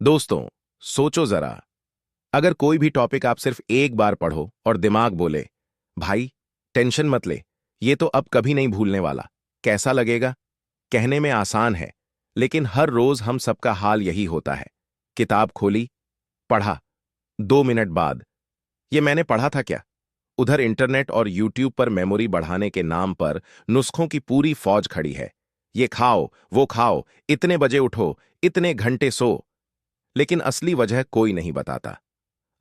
दोस्तों, सोचो जरा, अगर कोई भी टॉपिक आप सिर्फ एक बार पढ़ो और दिमाग बोले, भाई, टेंशन मत ले, ये तो अब कभी नहीं भूलने वाला, कैसा लगेगा? कहने में आसान है, लेकिन हर रोज हम सबका हाल यही होता है। किताब खोली, पढ़ा, 2 मिनट बाद, ये मैंने पढ़ा था क्या? उधर इंटरनेट और यूट्यूब पर मेमोरी बढ़ाने के नाम पर नुस्खों की पूरी फौज खड़ी है। ये खाओ, वो खाओ, इतने बजे उठो, इतने घंटे सो। लेकिन असली वजह कोई नहीं बताता।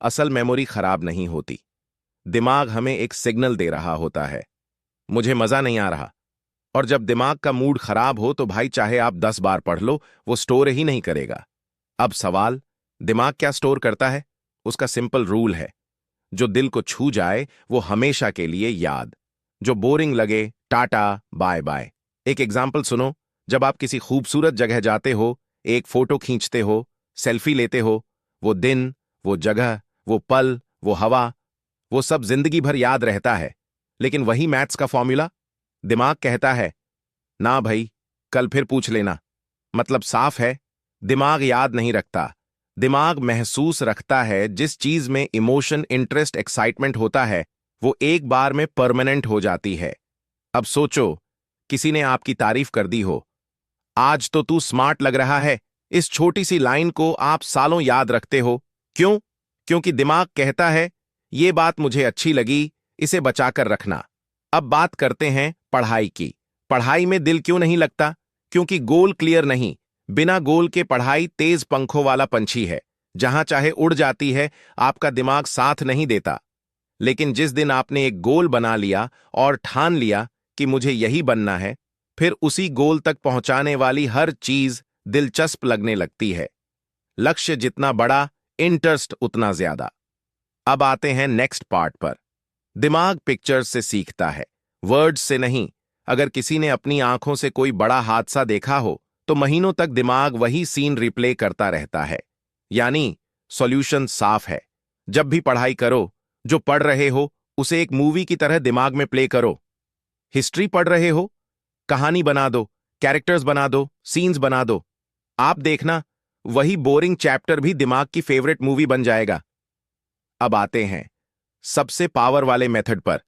असल मेमोरी खराब नहीं होती। दिमाग हमें एक सिग्नल दे रहा होता है, मुझे मजा नहीं आ रहा। और जब दिमाग का मूड खराब हो तो भाई चाहे आप 10 बार पढ़ लो, वो स्टोर ही नहीं करेगा। अब सवाल, दिमाग क्या स्टोर करता है? उसका सिंपल रूल है, जो दिल को छू जाए वो हमेशा के लिए याद, जो बोरिंग लगे टाटा बाय बाय। एक एग्जाम्पल सुनो, जब आप किसी खूबसूरत जगह जाते हो, एक फोटो खींचते हो, सेल्फी लेते हो, वो दिन, वो जगह, वो पल, वो हवा, वो सब जिंदगी भर याद रहता है। लेकिन वही मैथ्स का फॉर्मूला, दिमाग कहता है, ना भाई, कल फिर पूछ लेना। मतलब साफ है, दिमाग याद नहीं रखता। दिमाग महसूस रखता है। जिस चीज में इमोशन, इंटरेस्ट, एक्साइटमेंट होता है, वो एक बार में परमानेंट हो जाती है। अब सोचो, किसी ने आपकी तारीफ कर दी हो, आज तो तू स्मार्ट लग रहा है। इस छोटी सी लाइन को आप सालों याद रखते हो। क्यों? क्योंकि दिमाग कहता है, ये बात मुझे अच्छी लगी, इसे बचाकर रखना। अब बात करते हैं पढ़ाई की। पढ़ाई में दिल क्यों नहीं लगता? क्योंकि गोल क्लियर नहीं। बिना गोल के पढ़ाई तेज पंखों वाला पंछी है, जहां चाहे उड़ जाती है, आपका दिमाग साथ नहीं देता। लेकिन जिस दिन आपने एक गोल बना लिया और ठान लिया कि मुझे यही बनना है, फिर उसी गोल तक पहुंचाने वाली हर चीज दिलचस्प लगने लगती है। लक्ष्य जितना बड़ा, इंटरेस्ट उतना ज्यादा। अब आते हैं नेक्स्ट पार्ट पर। दिमाग पिक्चर्स से सीखता है, वर्ड्स से नहीं। अगर किसी ने अपनी आंखों से कोई बड़ा हादसा देखा हो, तो महीनों तक दिमाग वही सीन रिप्ले करता रहता है। यानी सॉल्यूशन साफ है। जब भी पढ़ाई करो, जो पढ़ रहे हो उसे एक मूवी की तरह दिमाग में प्ले करो। हिस्ट्री पढ़ रहे हो, कहानी बना दो, कैरेक्टर्स बना दो, सीन्स बना दो। आप देखना, वही बोरिंग चैप्टर भी दिमाग की फेवरेट मूवी बन जाएगा। अब आते हैं सबसे पावर वाले मेथड पर।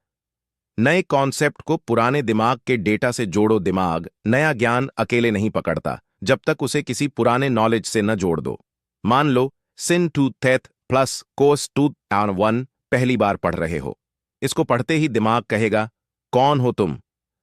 नए कॉन्सेप्ट को पुराने दिमाग के डेटा से जोड़ो। दिमाग नया ज्ञान अकेले नहीं पकड़ता, जब तक उसे किसी पुराने नॉलेज से न जोड़ दो। मान लो, sin two theta plus cos two tan one पहली बार पढ़ रहे हो। इसको पढ़ते ही दिमाग कहेगा, कौन हो तुम?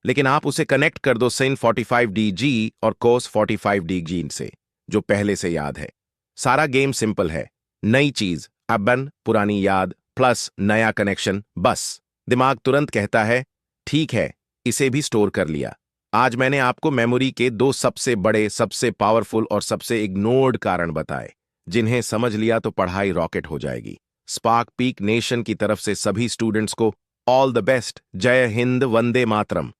लेकिन आप उसे कनेक्ट कर दो sin 45 DG और cos 45 DG से, जो पहले से याद है। सारा गेम सिंपल है, नई चीज अपन, पुरानी याद प्लस नया कनेक्शन, बस। दिमाग तुरंत कहता है, ठीक है, इसे भी स्टोर कर लिया। आज मैंने आपको मेमोरी के 2 सबसे बड़े, सबसे पावरफुल और सबसे इग्नोर्ड कारण बताए, जिन्हें समझ लिया तो पढ़ाई रॉकेट हो जाएगी। स्पार्क पीक नेशन की तरफ से सभी स्टूडेंट्स को ऑल द बेस्ट। जय हिंद, वंदे मातरम।